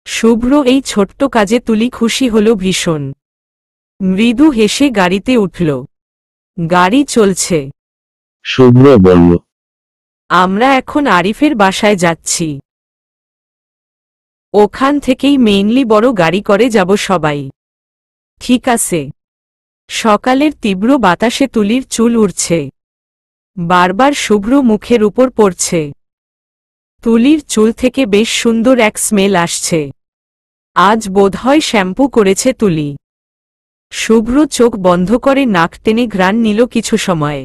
শুভ্র এই ছোট্ট কাজে তুলি খুশি হল ভীষণ। মৃদু হেসে গাড়িতে উঠল। গাড়ি চলছে। শুভ্র বলল, আমরা এখন আরিফের বাসায় যাচ্ছি। ওখান থেকেই মেইনলি বড় গাড়ি করে যাব সবাই। ঠিক আছে। সকালের তীব্র বাতাসে তুলির চুল উড়ছে। বারবার শুভ্র মুখের উপর পড়ছে। তুলির চুল থেকে বেশ সুন্দর এক স্মেল আসছে। আজ বোধহয় শ্যাম্পু করেছে তুলি। শুভ্র চোখ বন্ধ করে নাক টেনে ঘ্রাণ নিল কিছু সময়।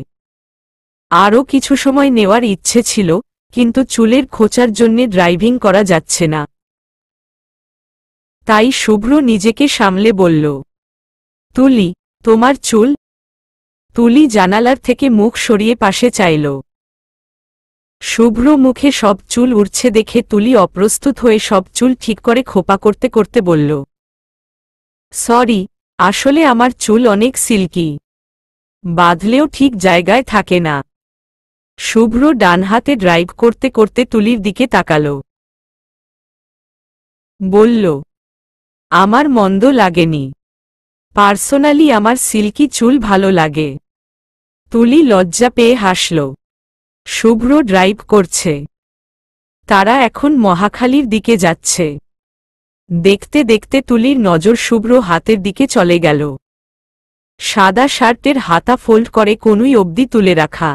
আরও কিছু সময় নেওয়ার ইচ্ছে ছিল, কিন্তু চুলের খোঁচার জন্যে ড্রাইভিং করা যাচ্ছে না। তাই শুভ্র নিজেকে সামলে বলল, তুলি, তোমার চুল। তুলি জানালার থেকে মুখ সরিয়ে পাশে চাইল। শুভ্র মুখে সব চুল উড়ছে দেখে তুলি অপ্রস্তুত হয়ে সব চুল ঠিক করে খোপা করতে করতে বলল, সরি, আসলে আমার চুল অনেক সিল্কি। বাঁধলেও ঠিক জায়গায় থাকে না। শুভ্র ডান হাতে ড্রাইভ করতে করতে তুলির দিকে তাকাল। বলল, আমার মন্দ লাগেনি। পার্সোনালি আমার সিল্কি চুল ভালো লাগে। তুলি লজ্জা পেয়ে হাসল। শুভ্র ড্রাইভ করছে। তারা এখন মহাখালীর দিকে যাচ্ছে। দেখতে দেখতে তুলির নজর শুভ্র হাতের দিকে চলে গেল। সাদা শার্টের হাতা ফোল্ড করে কনুই অবধি তুলে রাখা।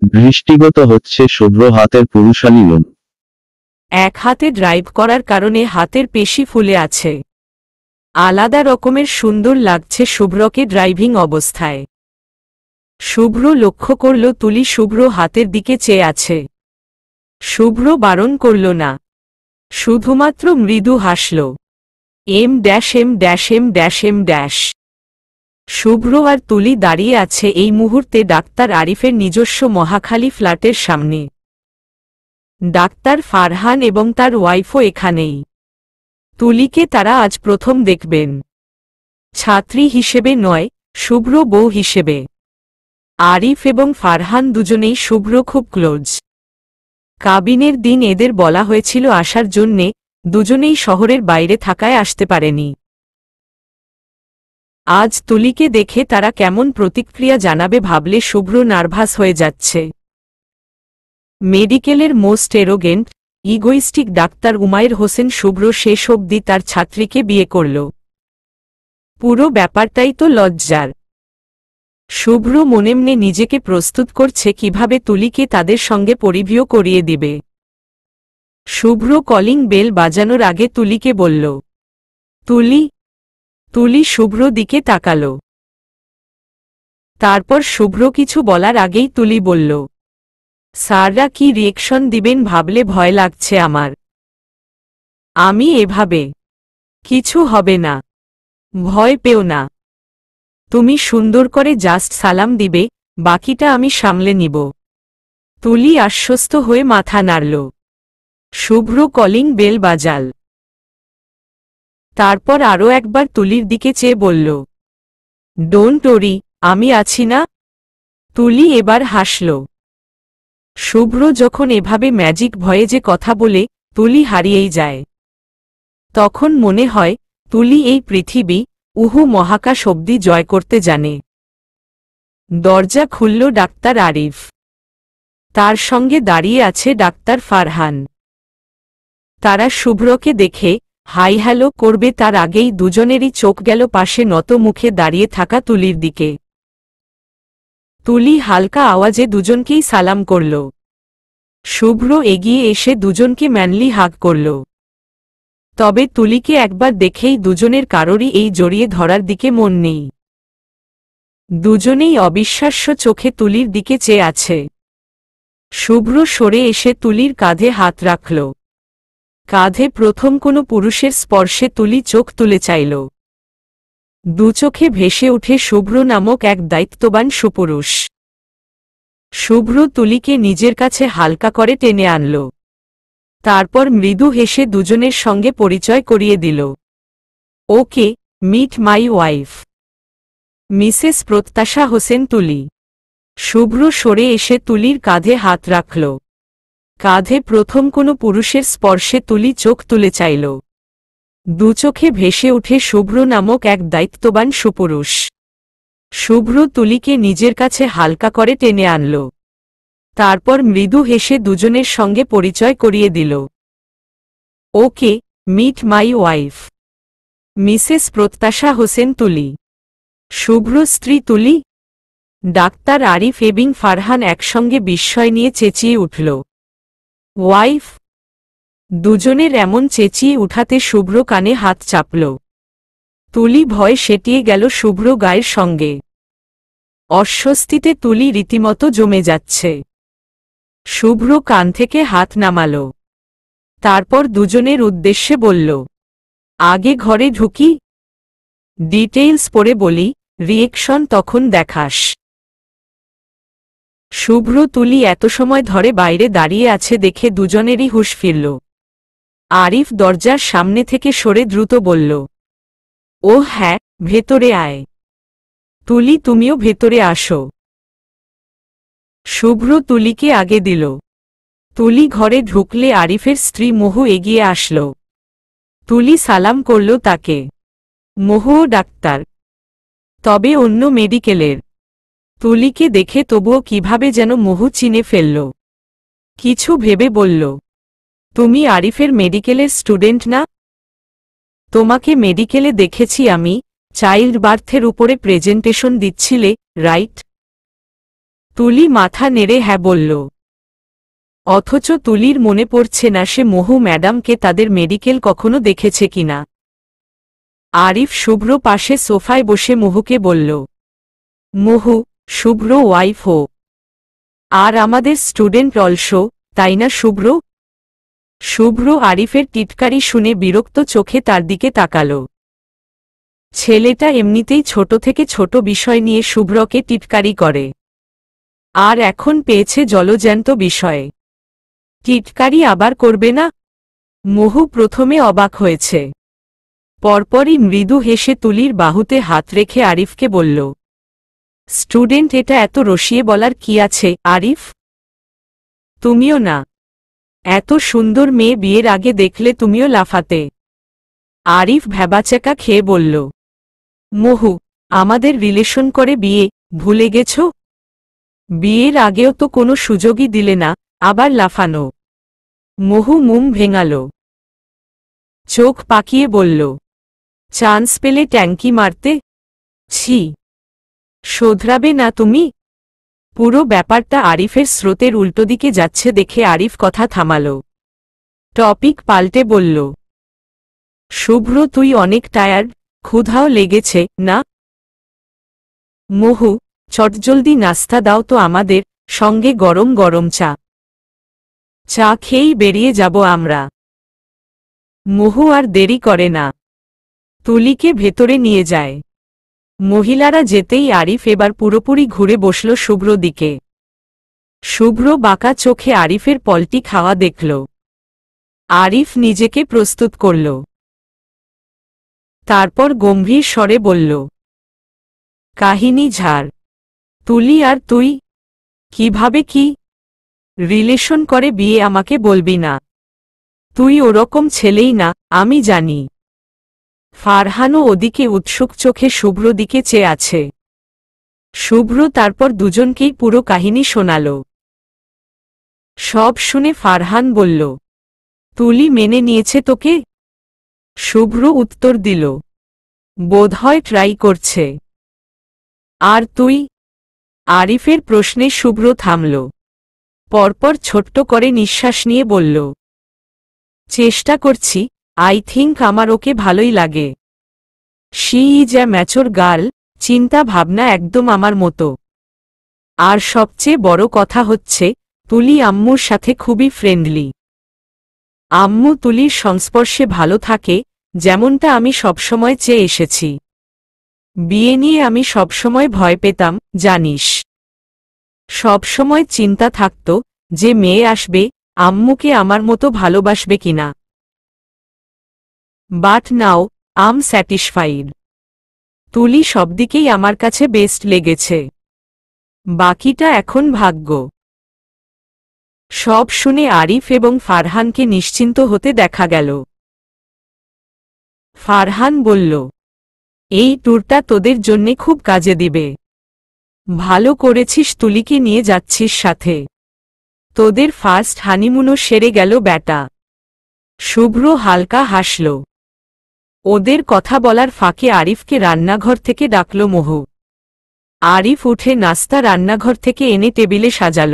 দৃষ্টিগত হচ্ছে শুভ্র হাতের পুরুষালী লোম। এক হাতে ড্রাইভ করার কারণে হাতের পেশি ফুলে আছে। আলাদা রকমের সুন্দর লাগছে শুভ্রকে ড্রাইভিং অবস্থায়। শুভ্র লক্ষ্য করল তুলি শুভ্র হাতের দিকে চেয়ে আছে। শুভ্র বারণ করল না, শুধুমাত্র মৃদু হাসল। M dash M dash M dash M dash. Shubhra আর তুলি দাঁড়িয়ে আছে এই মুহূর্তে ডাক্তার আরিফের নিজস্ব মহাখালী ফ্ল্যাটের সামনে। ডাক্তার ফারহান এবং তার ওয়াইফও এখানেই। তুলিকে তারা আজ প্রথম দেখবেন, ছাত্রী হিসেবে নয়, শুভ্র বউ হিসেবে। আরিফ এবং ফারহান দুজনেই শুভ্র খুব ক্লোজ। কাবিনের দিন এদের বলা হয়েছিল আসার জন্যে, দুজনেই শহরের বাইরে থাকায় আসতে পারেনি। আজ তুলিকে দেখে তারা কেমন প্রতিক্রিয়া জানাবে ভাবলে শুভ্র নার্ভাস হয়ে যাচ্ছে। মেডিকেলের most arrogant, egoistic doctor Umayer Hossain Shubhra শেষ অবধি তার ছাত্রীকে বিয়ে করল। পুরো ব্যাপারটাই তো লজ্জার। শুভ্র মনে মনে নিজেকে প্রস্তুত করছে কিভাবে তুলিকে তাদের সঙ্গে পরিবিয়ে করিয়ে দিবে। শুভ্র কলিং বেল বাজানোর আগে তুলিকে বলল, তুলি। তুলি শুভ্র দিকে তাকাল। তারপর শুভ্র কিছু বলার আগেই তুলি বলল, স্যাররা কি রিয়েকশন দিবেন ভাবলে ভয় লাগছে আমার। আমি এভাবে। কিছু হবে না, ভয় পেও না। তুমি সুন্দর করে জাস্ট সালাম দিবে, বাকিটা আমি সামলে নিব। তুলি আশ্বস্ত হয়ে মাথা নাড়ল। শুভ্র কলিং বেল বাজাল। তারপর আরও একবার তুলির দিকে চেয়ে বলল, ডোন্ট ওরি, আমি আছি না। তুলি এবার হাসল। শুভ্র যখন এভাবে ম্যাজিক ভয়ে যে কথা বলে, তুলি হারিয়েই যায়। তখন মনে হয় তুলি এই পৃথিবী, মহাকাশ অবধি জয় করতে জানে। দরজা খুলল ডাক্তার আরিফ। তার সঙ্গে দাঁড়িয়ে আছে ডাক্তার ফারহান। তারা শুভ্রকে দেখে হাই হ্যালো করবে তার আগেই দুজনেরই চোখ গেল পাশে নত মুখে দাঁড়িয়ে থাকা তুলির দিকে। তুলি হালকা আওয়াজে দুজনকেই সালাম করল। শুভ্র এগিয়ে এসে দুজনকে ম্যানলি হাগ করল। তবে তুলিকে একবার দেখেই দুজনের কারোরই এই জড়িয়ে ধরার দিকে মন নেই। দুজনেই অবিশ্বাস্য চোখে তুলির দিকে চেয়ে আছে। শুভ্র সরে এসে তুলির কাঁধে হাত রাখল। কাঁধে প্রথম কোনো পুরুষের স্পর্শে তুলি চোখ তুলে চাইল। দুচোখে ভেসে উঠে শুভ্র নামক এক দায়িত্ববান সুপুরুষ। শুভ্র তুলিকে নিজের কাছে হালকা করে টেনে আনল। তারপর মৃদু হেসে দুজনের সঙ্গে পরিচয় করিয়ে দিল। ওকে, মিট মাই ওয়াইফ, মিসেস প্রত্যাশা হোসেন তুলি। শুভ্র সরে এসে তুলির কাঁধে হাত রাখল। কাঁধে প্রথম কোনো পুরুষের স্পর্শে তুলি চোখ তুলে চাইল। দুচোখে ভেসে উঠে শুভ্র নামক এক দায়িত্ববান সুপুরুষ। শুভ্র তুলিকে নিজের কাছে হালকা করে টেনে আনল। তারপর মৃদু হেসে দুজনের সঙ্গে পরিচয় করিয়ে দিল। ওকে, মিট মাই ওয়াইফ, মিসেস প্রত্যাশা হোসেন তুলি। শুভ্র স্ত্রী তুলি। ডাক্তার আরিফ এবং ফারহান একসঙ্গে বিস্ময় নিয়ে চেঁচিয়ে উঠল, ওয়াইফ। দুজনের এমন চেঁচিয়ে উঠাতে শুভ্র কানে হাত চাপল। তুলি ভয় সেটিয়ে গেল শুভ্র গায়ের সঙ্গে। অস্বস্তিতে তুলি রীতিমতো জমে যাচ্ছে। শুভ্র কান থেকে হাত নামাল। তারপর দুজনের উদ্দেশ্যে বলল, আগে ঘরে ঢুকি, ডিটেইলস পড়ে বলি, রিয়েকশন তখন দেখাস। শুভ্র তুলি এত সময় ধরে বাইরে দাঁড়িয়ে আছে দেখে দুজনেরই হুঁশ ফিরল। আরিফ দরজার সামনে থেকে সরে দ্রুত বলল, ও হ্যাঁ, ভেতরে আয়। তুলি তুমিও ভেতরে আসো। শুভ্র তুলিকে আগে দিল। তুলি ঘরে ঢুকলে আরিফের স্ত্রী মহু এগিয়ে আসল। তুলি সালাম করল তাকে। মহুও ডাক্তার, তবে অন্য মেডিকেলের। তুলিকে দেখে তবুও কিভাবে যেন মহু চিনে ফেলল। কিছু ভেবে বলল, তুমি আরিফের মেডিকেলের স্টুডেন্ট না? তোমাকে মেডিকেলে দেখেছি আমি, চাইল্ড বার্থের উপরে প্রেজেন্টেশন দিচ্ছিলে, রাইট? তুলি মাথা নেড়ে হ্যাঁ বলল। অথচ তুলির মনে পড়ছে না সে মহু ম্যাডামকে তাদের মেডিকেল কখনো দেখেছে কিনা। আরিফ শুভ্র পাশে সোফায় বসে মহুকে বলল, মহু, শুভ্র ওয়াইফ হো। আর আমাদের স্টুডেন্ট অলসো, তাই না শুভ্র? শুভ্র আরিফের টিটকারি শুনে বিরক্ত চোখে তার দিকে তাকাল। ছেলেটা এমনিতেই ছোট থেকে ছোট বিষয় নিয়ে শুভ্রকে টিটকারি করে, আর এখন পেয়েছে জলজ্যান্ত বিষয়ে। টিটকারি আবার করবে না? মহু প্রথমে অবাক হয়েছে, পরপরই মৃদু হেসে তুলির বাহুতে হাত রেখে আরিফকে বলল, স্টুডেন্ট এটা এত রসিয়ে বলার কি আছে আরিফ? তুমিও না? এত সুন্দর মেয়ে বিয়ের আগে দেখলে তুমিও লাফাতে। আরিফ ভ্যাবাচ্যাকা খেয়ে বলল, মহু, আমাদের রিলেশন করে বিয়ে ভুলে গেছ? বিয়ের আগেও তো কোনো সুযোগই দিলে না, আবার লাফানো। মহু মুম ভেঙাল, চোখ পাকিয়ে বলল, চান্স পেলে ট্যাঙ্কি মারতে? ছি, শোধরাবে না তুমি? পুরো ব্যাপারটা আরিফের স্রোতের উল্টো দিকে যাচ্ছে দেখে আরিফ কথা থামাল। টপিক পাল্টে বলল, শুভ্র তুই অনেক টায়ার্ড, ক্ষুধাও লেগেছে না? মহু, চটজলদি নাস্তা দাও তো আমাদের, সঙ্গে গরম গরম চা। চা খেয়েই বেরিয়ে যাব আমরা। মহু আর দেরি করে না, তুলিকে ভেতরে নিয়ে যায়। মহিলারা যেতেই আরিফ এবার পুরোপুরি ঘুরে বসল শুভ্র দিকে। শুভ্র বাঁকা চোখে আরিফের পলটি খাওয়া দেখল। আরিফ নিজেকে প্রস্তুত করল, তারপর গম্ভীর স্বরে বলল, কাহিনী ঝাড়। তুলি আর তুই কিভাবে কি রিলেশন করে বিয়ে আমাকে বলবি না? তুই ওরকম ছেলেই না, আমি জানি। ফারহানও ওদিকে উৎসুক চোখে শুভ্র দিকে চেয়ে আছে। শুভ্র তারপর দুজনকেই পুরো কাহিনী শোনাল। সব শুনে ফারহান বলল, তুলি মেনে নিয়েছে তোকে? শুভ্র উত্তর দিল, বোধহয় ট্রাই করছে। আর তুই? আরিফের প্রশ্নে শুভ্র থামল, পরপর ছোট্ট করে নিঃশ্বাস নিয়ে বলল, চেষ্টা করছি, আই থিঙ্ক আমার ওকে ভালোই লাগে। শি ইজ এ ম্যাচোর গার্ল, চিন্তা ভাবনা একদম আমার মতো। আর সবচেয়ে বড় কথা হচ্ছে, তুলি আম্মুর সাথে খুবই ফ্রেন্ডলি। আম্মু তুলির সংস্পর্শে ভালো থাকে, যেমনটা আমি সবসময় চেয়ে এসেছি। বিয়ে নিয়ে আমি সবসময় ভয় পেতাম, জানিস। সবসময় চিন্তা থাকত যে মেয়ে আসবে, আম্মুকে আমার মতো ভালোবাসবে কিনা। But now I'm satisfied. Tuli সবদিকেই আমার কাছে বেস্ট লেগেছে। বাকিটা এখন ভাগ্য। সব শুনে আরিফ এবং ফারহানকে নিশ্চিন্ত হতে দেখা গেল। ফারহান বলল, এই ট্যুরটা তোদের জন্যে খুব কাজে দিবে। ভালো করেছিস তুলিকে নিয়ে যাচ্ছিস সাথে। তোদের ফার্স্ট হানিমুনও সেরে গেল ব্যাটা। শুভ্র হালকা হাসল। ওদের কথা বলার ফাঁকে আরিফকে রান্নাঘর থেকে ডাকল মহু। আরিফ উঠে নাস্তা রান্নাঘর থেকে এনে টেবিলে সাজাল।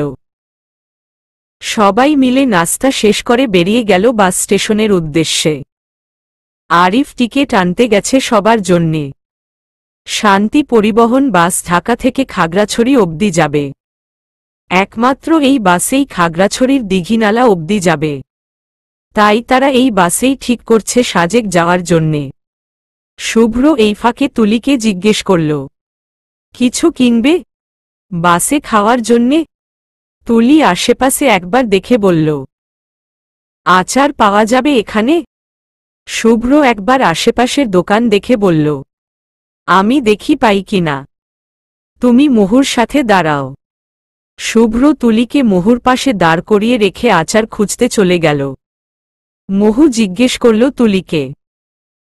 সবাই মিলে নাস্তা শেষ করে বেরিয়ে গেল বাস স্টেশনের উদ্দেশ্যে। আরিফ টিকিট আনতে গেছে সবার জন্যে। শান্তি পরিবহন বাস ঢাকা থেকে খাগড়াছড়ি অবধি যাবে। একমাত্র এই বাসেই খাগড়াছড়ির দীঘিনালা অবধি যাবে। তাই তারা এই বাসেই ঠিক করছে সাজেক যাওয়ার জন্যে। শুভ্র এই ফাঁকে তুলিকে জিজ্ঞেস করল, কিছু কিনবে বাসে খাওয়ার জন্যে? তুলি আশেপাশে একবার দেখে বলল, আচার পাওয়া যাবে এখানে? শুভ্র একবার আশেপাশের দোকান দেখে বলল, আমি দেখি পাই কিনা। তুমি মহুর সাথে দাঁড়াও। শুভ্র তুলিকে মহুর পাশে দাঁড় করিয়ে রেখে আচার খুঁজতে চলে গেল। মহু জিজ্ঞেস করল তুলিকে,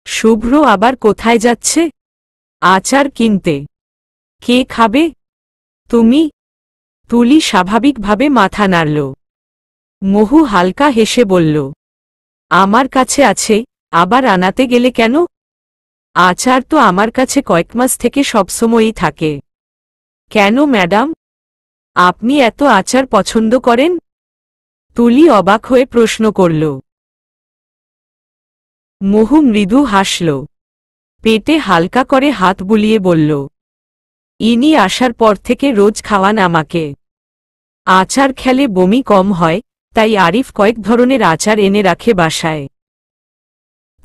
শুভ্র আবার কোথায় যাচ্ছে? আচার কিনতে। কে খাবে? তুমি? তুলি স্বাভাবিকভাবে মাথা নাড়ল। মহু হালকা হেসে বলল, আমার কাছে আছে, আবার আনাতে গেলে কেন? আচার তো আমার কাছে কয়েক মাস থেকে সবসময়ই থাকে। কেন ম্যাডাম, আপনি এত আচার পছন্দ করেন? তুলি অবাক হয়ে প্রশ্ন করল। মহু মৃদু হাসল, পেটে হালকা করে হাত বুলিয়ে বলল, ইনি আসার পর থেকে রোজ খাওয়ান আমাকে। আচার খেলে বমি কম হয়, তাই আরিফ কয়েক ধরনের আচার এনে রাখে বাসায়।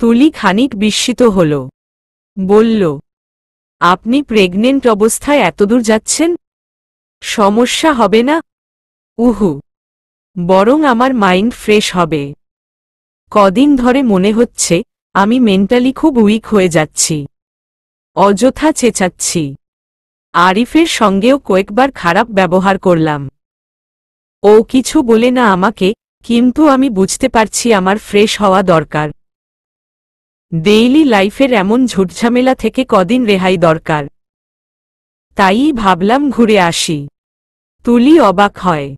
তুলি খানিক বিস্মিত হল, বলল, আপনি প্রেগনেন্ট অবস্থায় এতদূর যাচ্ছেন? সমস্যা হবে না? উহু, বরং আমার মাইন্ড ফ্রেশ হবে। কদিন ধরে মনে হচ্ছে আমি মেন্টালি খুব উইক হয়ে যাচ্ছি, অযথা চেঁচাচ্ছি। আরিফের সঙ্গেও কয়েকবার খারাপ ব্যবহার করলাম। ও কিছু বলে না আমাকে, কিন্তু আমি বুঝতে পারছি আমার ফ্রেশ হওয়া দরকার। ডেইলি লাইফের এমন ঝুটঝামেলা থেকে কদিন রেহাই দরকার। তাই ভাবলাম ঘুরে আসি। তুলি অবাক হয়,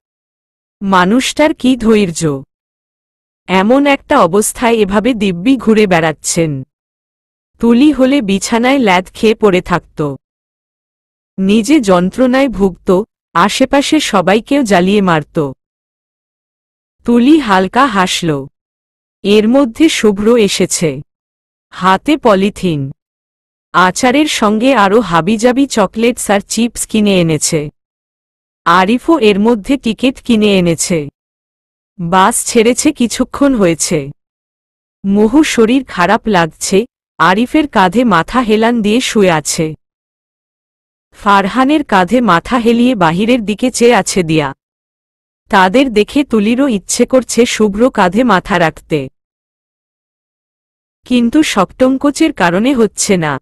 মানুষটার কি ধৈর্য! এমন একটা অবস্থায় এভাবে দিব্যি ঘুরে বেড়াচ্ছেন। তুলি হলে বিছানায় ল্যাদ খেয়ে পড়ে থাকত, নিজে যন্ত্রণায় ভুগত, আশেপাশে সবাইকেও জ্বালিয়ে মারত। তুলি হালকা হাসল। এর মধ্যে শুভ্র এসেছে, হাতে পলিথিন। আচারের সঙ্গে আরও হাবিজাবি চকলেটস আর চিপস কিনে এনেছে। আরিফও এর মধ্যে টিকিট কিনে এনেছে। বাস ছেড়েছে কিছুক্ষণ হয়েছে। মহু শরীর খারাপ লাগছে, আরিফের কাঁধে মাথা হেলান দিয়ে শুয়ে আছে। ফারহানের কাঁধে মাথা হেলিয়ে বাহিরের দিকে চেয়ে আছে দিয়া। তাদের দেখে তুলিরও ইচ্ছে করছে শুভ্র কাঁধে মাথা রাখতে, কিন্তু শক্তঙ্কোচের কারণে হচ্ছে না।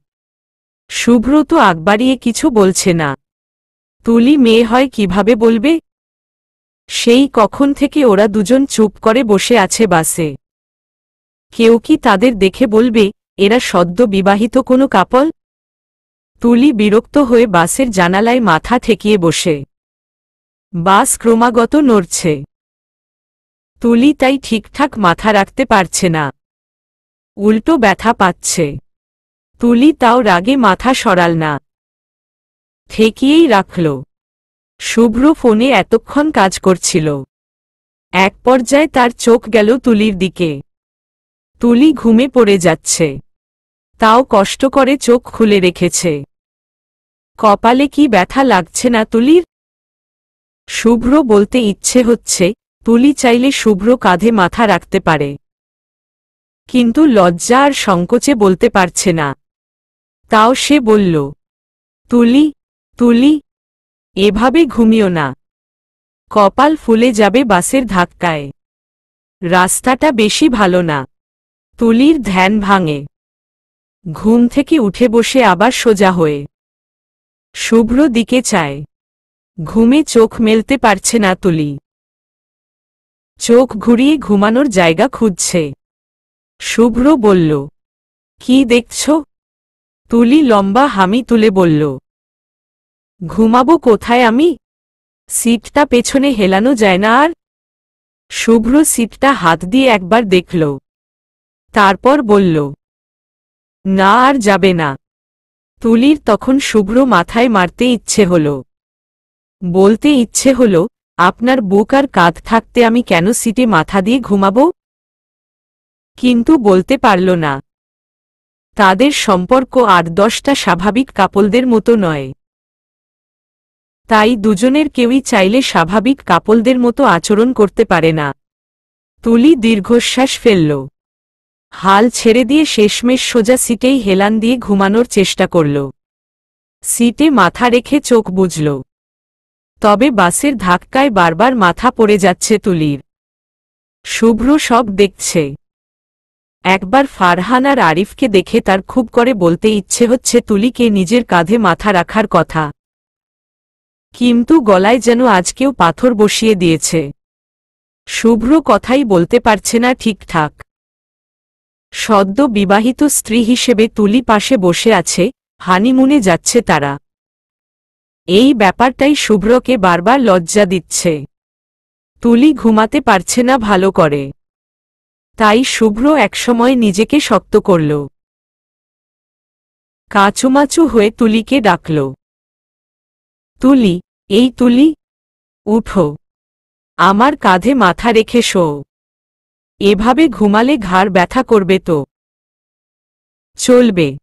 শুভ্র তো আগ বাড়িয়ে কিছু বলছে না। তুলি মেয়ে হয় কিভাবে বলবে? সেই কখন থেকে ওরা দুজন চুপ করে বসে আছে বাসে। কেউ কি তাদের দেখে বলবে এরা সদ্য বিবাহিত কোনো কাপল? তুলি বিরক্ত হয়ে বাসের জানালায় মাথা ঠেকিয়ে বসে। বাস ক্রমাগত নড়ছে। তুলি তাই ঠিকঠাক মাথা রাখতে পারছে না, উল্টো ব্যথা পাচ্ছে। তুলি তাও রাগে মাথা সরাল না, ঠেকিয়েই রাখল। শুভ্র ফোনে এতক্ষণ কাজ করছিল। এক পর্যায়ে তার চোখ গেল তুলির দিকে। তুলি ঘুমে পড়ে যাচ্ছে, তাও কষ্ট করে চোখ খুলে রেখেছে। কপালে কি ব্যথা লাগছে না তুলির? শুভ্র বলতে ইচ্ছে হচ্ছে, তুলি চাইলে শুভ্র কাঁধে মাথা রাখতে পারে, কিন্তু লজ্জা আর সংকোচে বলতে পারছে না। তাও সে বলল, তুলি, তুলি, এভাবে ঘুমিও না, কপাল ফুলে যাবে বাসের ধাক্কায়। রাস্তাটা বেশি ভালো না। তুলির ধ্যান ভাঙে। ঘুম থেকে উঠে বসে আবার সোজা হয়ে শুভ্র দিকে চায়। ঘুমে চোখ মেলতে পারছে না তুলি। চোখ ঘুরিয়ে ঘুমানোর জায়গা খুঁজছে। শুভ্র বলল, কি দেখছ? তুলি লম্বা হামি তুলে বলল, ঘুমাবো কোথায় আমি? সিটটা পেছনে হেলানো যায় না আর? শুভ্র সিটটা হাত দিয়ে একবার দেখল, তারপর বলল, না আর যাবে না। তুলির তখন শুভ্র মাথায় মারতে ইচ্ছে হল, বলতে ইচ্ছে হল, আপনার বুক আর কাঁধ থাকতে আমি কেন সিটে মাথা দিয়ে ঘুমাবো? কিন্তু বলতে পারল না। তাদের সম্পর্ক ৮-১০টা স্বাভাবিক কাপলদের মতো নয়। তাই দুজনের কেউই চাইলে স্বাভাবিক কাপলদের মতো আচরণ করতে পারে না। তুলি দীর্ঘশ্বাস ফেলল, হাল ছেড়ে দিয়ে শেষমেশ সোজা সিটেই হেলান দিয়ে ঘুমানোর চেষ্টা করল। সিটে মাথা রেখে চোখ বুজল। তবে বাসের ধাক্কায় বারবার মাথা পড়ে যাচ্ছে তুলির। শুভ্র সব দেখছে। একবার ফারহান আর আরিফকে দেখে তার খুব করে বলতে ইচ্ছে হচ্ছে তুলিকে নিজের কাঁধে মাথা রাখার কথা, কিন্তু গলায় যেন আজকেও পাথর বসিয়ে দিয়েছে। শুভ্র কথাই বলতে পারছে না ঠিকঠাক। সদ্য বিবাহিত স্ত্রী হিসেবে তুলি পাশে বসে আছে, হানিমুনে যাচ্ছে তারা। এই ব্যাপারটাই শুভ্রকে বারবার লজ্জা দিচ্ছে। তুলি ঘুমাতে পারছে না ভালো করে। তাই শুভ্র একসময় নিজেকে শক্ত করল। কাচুমাচু হয়ে তুলিকে ডাকল। তুলি, এই তুলি, উঠো, আমার কাঁধে মাথা রেখে শো। এভাবে ঘুমালে ঘাড় ব্যথা করবে তো? চলবে।